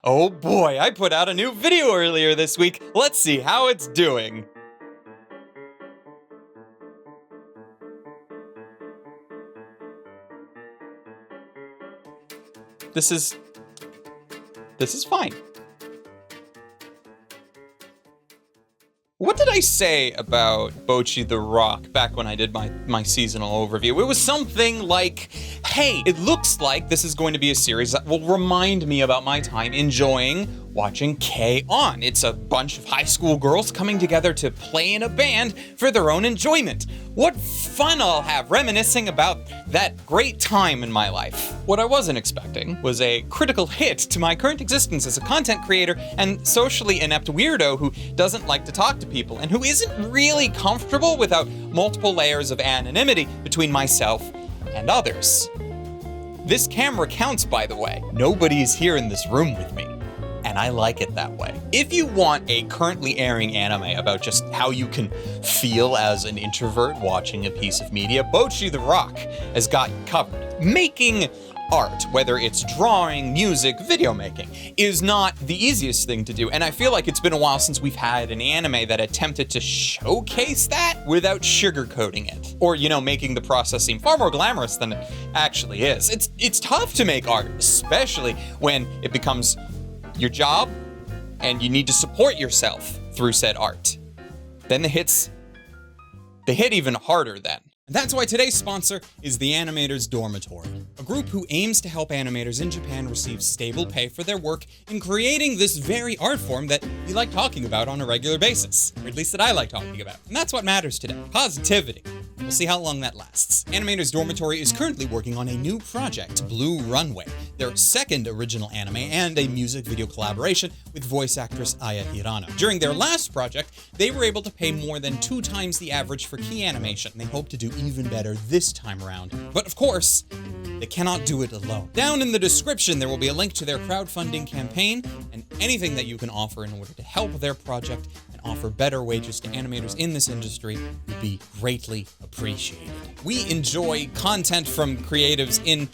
Oh boy, I put out a new video earlier this week. Let's see how it's doing. This is fine. What did I say about Bocchi the Rock back when I did my seasonal overview? It was something like, hey, it looks like this is going to be a series that will remind me about my time enjoying watching K-On! It's a bunch of high school girls coming together to play in a band for their own enjoyment. What fun I'll have reminiscing about that great time in my life. What I wasn't expecting was a critical hit to my current existence as a content creator and socially inept weirdo who doesn't like to talk to people and who isn't really comfortable without multiple layers of anonymity between myself and others. This camera counts, by the way. Nobody is here in this room with me. And I like it that way. If you want a currently airing anime about just how you can feel as an introvert watching a piece of media, Bocchi the Rock has got you covered. Making art, whether it's drawing, music, video making, is not the easiest thing to do. And I feel like it's been a while since we've had an anime that attempted to showcase that without sugarcoating it. Or, making the process seem far more glamorous than it actually is. It's tough to make art, especially when it becomes your job, and you need to support yourself through said art. Then they hit even harder then. And that's why today's sponsor is the Animators Dormitory, a group who aims to help animators in Japan receive stable pay for their work in creating this very art form that we like talking about on a regular basis, or at least that I like talking about. And that's what matters today, positivity. We'll see how long that lasts. Animators Dormitory is currently working on a new project, Blue Runway, their second original anime and a music video collaboration with voice actress Aya Hirano. During their last project, they were able to pay more than 2 times the average for key animation. They hope to do even better this time around. But of course, they cannot do it alone. Down in the description, there will be a link to their crowdfunding campaign and anything that you can offer in order to help their project and offer better wages to animators in this industry would be greatly appreciated. We enjoy content from creatives in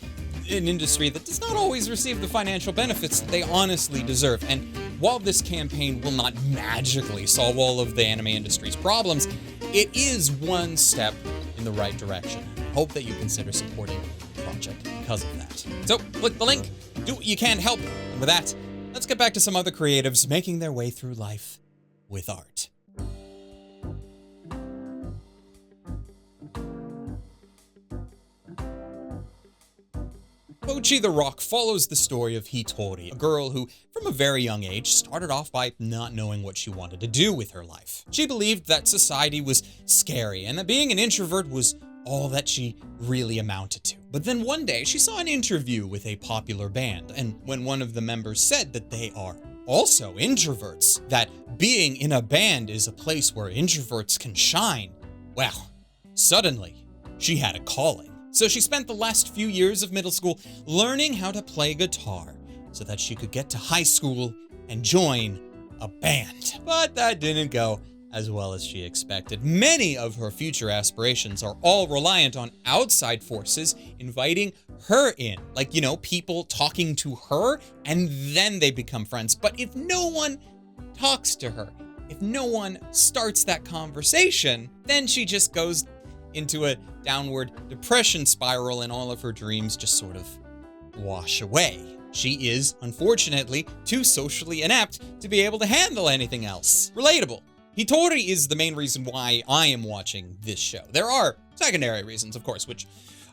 an industry that does not always receive the financial benefits that they honestly deserve. And while this campaign will not magically solve all of the anime industry's problems, it is one step in the right direction. Hope that you consider supporting the project because of that. So click the link, do what you can to help. And with that, let's get back to some other creatives making their way through life with art. Bocchi the Rock follows the story of Hitori, a girl who, from a very young age, started off by not knowing what she wanted to do with her life. She believed that society was scary and that being an introvert was all that she really amounted to. But then one day, she saw an interview with a popular band, and when one of the members said that they are also introverts, that being in a band is a place where introverts can shine, well, suddenly, she had a calling. So she spent the last few years of middle school learning how to play guitar so that she could get to high school and join a band. But that didn't go as well as she expected. Many of her future aspirations are all reliant on outside forces inviting her in. Like, people talking to her and then they become friends. But if no one talks to her, if no one starts that conversation, then she just goes into a downward depression spiral and all of her dreams just sort of wash away. She is, unfortunately, too socially inept to be able to handle anything else. Relatable. Hitori is the main reason why I am watching this show. There are secondary reasons, of course, which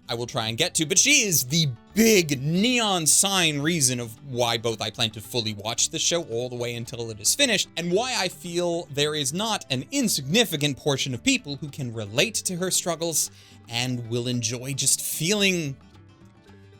I will try and get to, but she is the big neon sign reason of why both I plan to fully watch the show all the way until it is finished, and why I feel there is not an insignificant portion of people who can relate to her struggles and will enjoy just feeling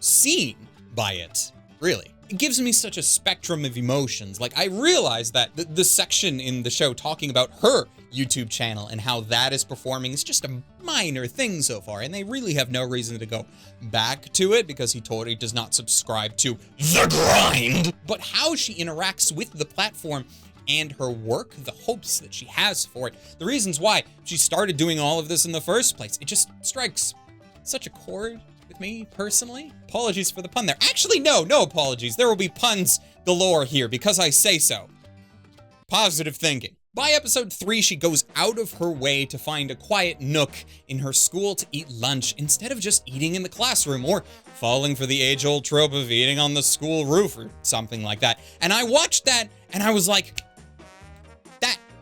seen by it, really. It gives me such a spectrum of emotions. Like, I realize that the section in the show talking about her YouTube channel and how that is performing is just a minor thing so far, and they really have no reason to go back to it because Hitori does not subscribe to the grind. But how she interacts with the platform and her work, the hopes that she has for it, the reasons why she started doing all of this in the first place, it just strikes such a chord with me, personally. Apologies for the pun there. Actually, no apologies. There will be puns galore here because I say so. Positive thinking. By episode 3, she goes out of her way to find a quiet nook in her school to eat lunch instead of just eating in the classroom or falling for the age-old trope of eating on the school roof or something like that. And I watched that and I was like,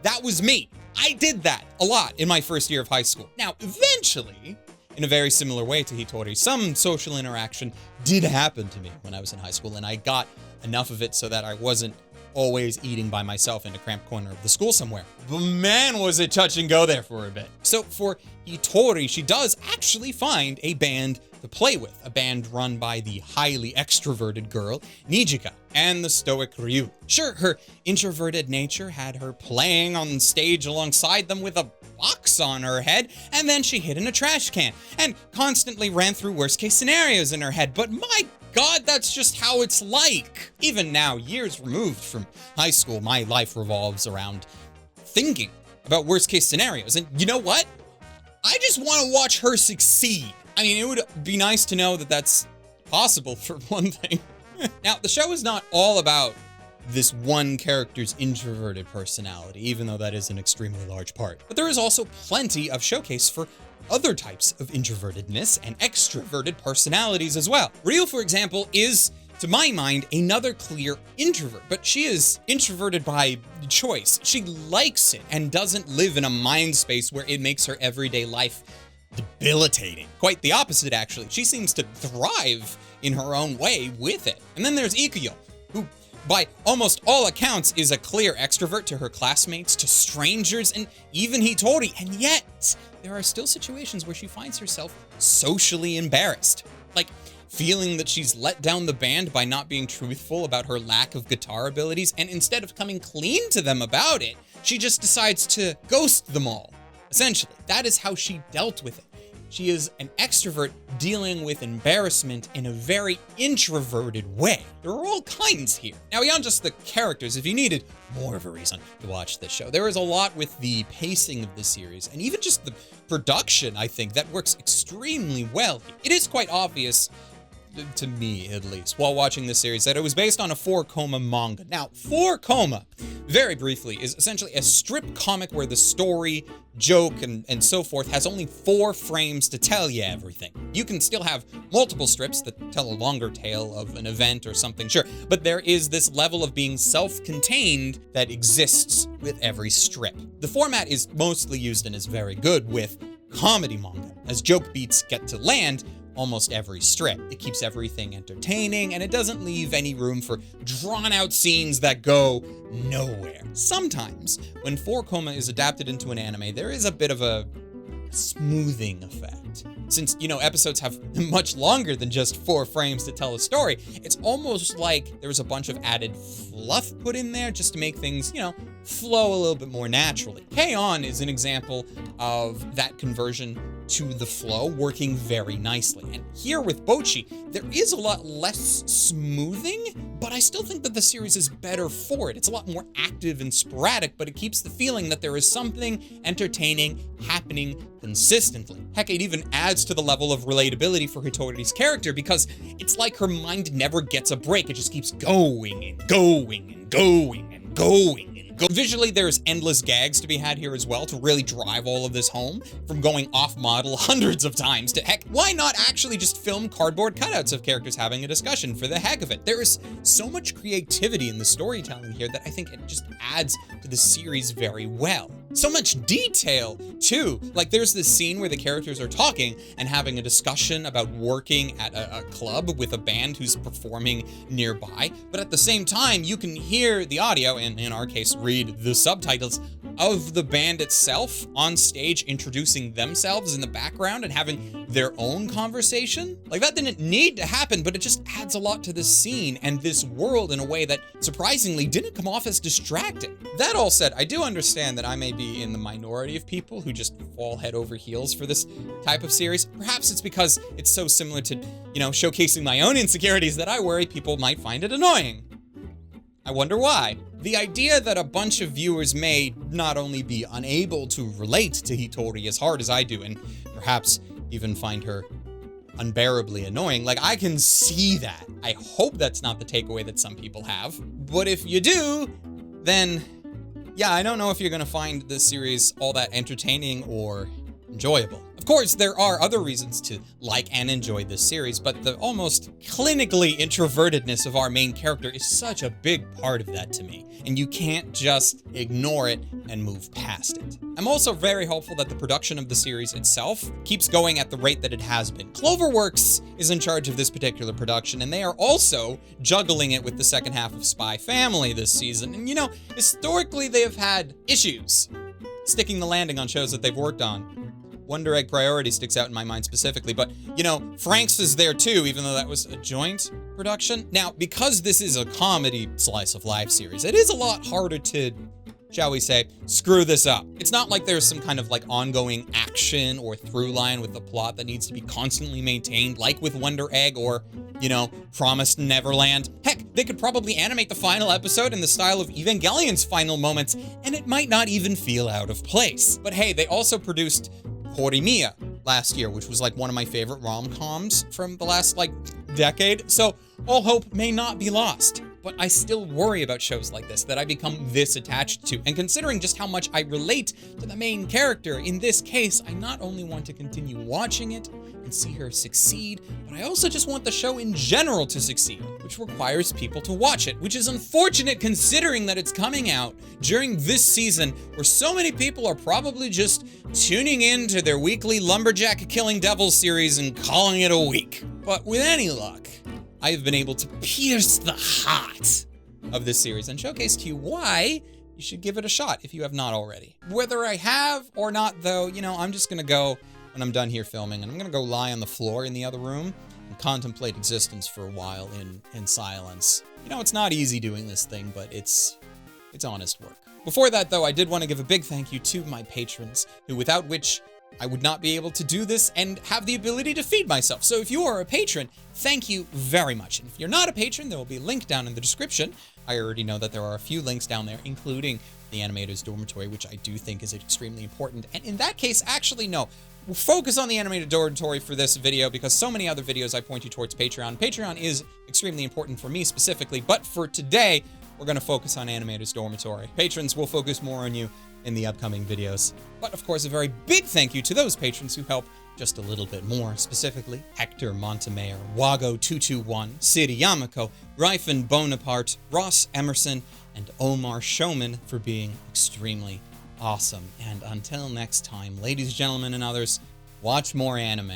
that was me. I did that a lot in my first year of high school. Now, eventually, in a very similar way to Hitori, some social interaction did happen to me when I was in high school, and I got enough of it so that I wasn't always eating by myself in a cramped corner of the school somewhere. But man, was it touch and go there for a bit. So for Hitori, she does actually find a band to play with, a band run by the highly extroverted girl, Nijika, and the stoic Ryu. Sure, her introverted nature had her playing on stage alongside them with a box on her head, and then she hid in a trash can, and constantly ran through worst-case scenarios in her head, but my God, that's just how it's like. Even now, years removed from high school, my life revolves around thinking about worst-case scenarios, and you know what? I just want to watch her succeed. I mean, it would be nice to know that that's possible, for one thing. Now, the show is not all about this one character's introverted personality, even though that is an extremely large part. But there is also plenty of showcase for other types of introvertedness and extroverted personalities as well. Ryu, for example, is, to my mind, another clear introvert, but she is introverted by choice. She likes it and doesn't live in a mind space where it makes her everyday life debilitating. Quite the opposite, actually. She seems to thrive in her own way with it. And then there's Ikuyo, who, by almost all accounts, is a clear extrovert to her classmates, to strangers, and even Hitori, and yet there are still situations where she finds herself socially embarrassed. Like, feeling that she's let down the band by not being truthful about her lack of guitar abilities, and instead of coming clean to them about it, she just decides to ghost them all. Essentially, that is how she dealt with it. She is an extrovert dealing with embarrassment in a very introverted way. There are all kinds here. Now, beyond just the characters, if you needed more of a reason to watch this show, there is a lot with the pacing of the series, and even just the production, I think, that works extremely well here. It is quite obvious, to me at least, while watching this series, that it was based on a 4-koma manga. Now, 4-koma, very briefly, is essentially a strip comic where the story, joke, and so forth has only 4 frames to tell you everything. You can still have multiple strips that tell a longer tale of an event or something, sure, but there is this level of being self-contained that exists with every strip. The format is mostly used and is very good with comedy manga, as joke beats get to land almost every strip. It keeps everything entertaining, and it doesn't leave any room for drawn-out scenes that go nowhere. Sometimes, when 4-koma is adapted into an anime, there is a bit of a smoothing effect. Since, episodes have much longer than just 4 frames to tell a story, it's almost like there's a bunch of added fluff put in there just to make things, flow a little bit more naturally. K-On! Is an example of that conversion to the flow working very nicely. And here with Bocchi, there is a lot less smoothing, but I still think that the series is better for it. It's a lot more active and sporadic, but it keeps the feeling that there is something entertaining happening consistently. Heck, it even adds to the level of relatability for Hitori's character because it's like her mind never gets a break. It just keeps going and going and going and going. Visually, there's endless gags to be had here as well to really drive all of this home, from going off-model hundreds of times to, heck, why not actually just film cardboard cutouts of characters having a discussion for the heck of it? There is so much creativity in the storytelling here that I think it just adds to the series very well. So much detail, too. Like, there's this scene where the characters are talking and having a discussion about working at a club with a band who's performing nearby, but at the same time, you can hear the audio, and in our case, read the subtitles of the band itself on stage introducing themselves in the background and having their own conversation. Like, that didn't need to happen, but it just adds a lot to this scene and this world in a way that surprisingly didn't come off as distracting. That all said, I do understand that I may be in the minority of people who just fall head over heels for this type of series. Perhaps it's because it's so similar to, showcasing my own insecurities that I worry people might find it annoying. I wonder why. The idea that a bunch of viewers may not only be unable to relate to Hitori as hard as I do, and perhaps even find her unbearably annoying. Like, I can see that. I hope that's not the takeaway that some people have. But if you do, then yeah, I don't know if you're gonna find this series all that entertaining or enjoyable. Of course, there are other reasons to like and enjoy this series, but the almost clinically introvertedness of our main character is such a big part of that to me, and you can't just ignore it and move past it. I'm also very hopeful that the production of the series itself keeps going at the rate that it has been. Cloverworks is in charge of this particular production, and they are also juggling it with the second half of Spy Family this season. And you know, historically they have had issues sticking the landing on shows that they've worked on. Wonder Egg Priority sticks out in my mind specifically, but, you know, Frank's is there too, even though that was a joint production. Now, because this is a comedy slice of life series, it is a lot harder to, shall we say, screw this up. It's not like there's some kind of like ongoing action or through line with the plot that needs to be constantly maintained, like with Wonder Egg or, you know, Promised Neverland. Heck, they could probably animate the final episode in the style of Evangelion's final moments, and it might not even feel out of place. But hey, they also produced Horimiya last year, which was like one of my favorite rom-coms from the last like decade. So all hope may not be lost, but I still worry about shows like this that I become this attached to. And considering just how much I relate to the main character in this case, I not only want to continue watching it and see her succeed, but I also just want the show in general to succeed, which requires people to watch it, which is unfortunate considering that it's coming out during this season where so many people are probably just tuning in to their weekly Lumberjack Killing Devils series and calling it a week. But with any luck, I have been able to pierce the heart of this series and showcase to you why you should give it a shot if you have not already. Whether I have or not though, you know, I'm just gonna go when I'm done here filming, and I'm gonna go lie on the floor in the other room and contemplate existence for a while in silence. You know, it's not easy doing this thing, but it's honest work. Before that though, I did want to give a big thank you to my patrons, who without which I would not be able to do this and have the ability to feed myself. So if you are a patron, thank you very much. And if you're not a patron, there will be a link down in the description. I already know that there are a few links down there, including the Animators Dormitory, which I do think is extremely important. And in that case, actually, no. We'll focus on the Animator Dormitory for this video because so many other videos I point you towards Patreon. Patreon is extremely important for me specifically, but for today, we're going to focus on Animators Dormitory. Patrons will focus more on you in the upcoming videos. But of course, a very big thank you to those patrons who help just a little bit more, specifically Hector Montemayor, Wago221, Siri Yamako, Ryfin Bonaparte, Ross Emerson, and Omar Showman for being extremely awesome. And until next time, ladies, gentlemen, and others, watch more anime.